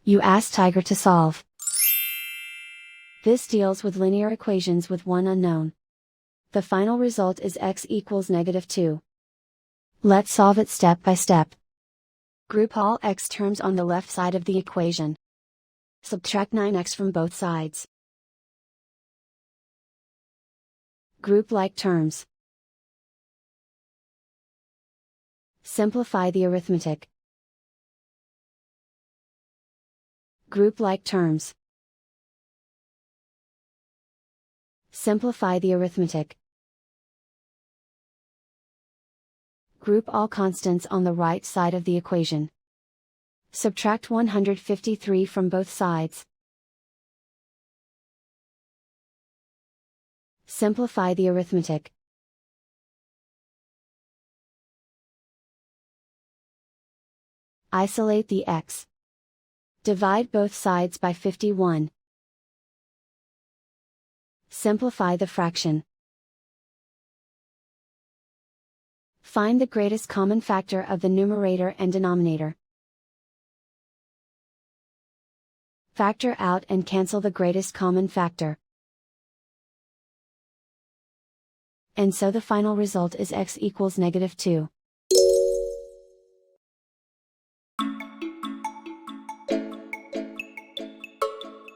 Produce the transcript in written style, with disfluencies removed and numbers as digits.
You ask Tiger to solve. This deals with linear equations with one unknown. The final result is x equals -2. Let's solve it step by step. Group all x terms on the left side of the equation. Subtract 9x from both sides. Group like terms. Simplify the arithmetic. Group like terms. Simplify the arithmetic. Group all constants on the right side of the equation. Subtract 153 from both sides. Simplify the arithmetic. Isolate the x. Divide both sides by 51. Simplify the fraction. Find the greatest common factor of the numerator and denominator. Factor out and cancel the greatest common factor. And so the final result is x equals -2.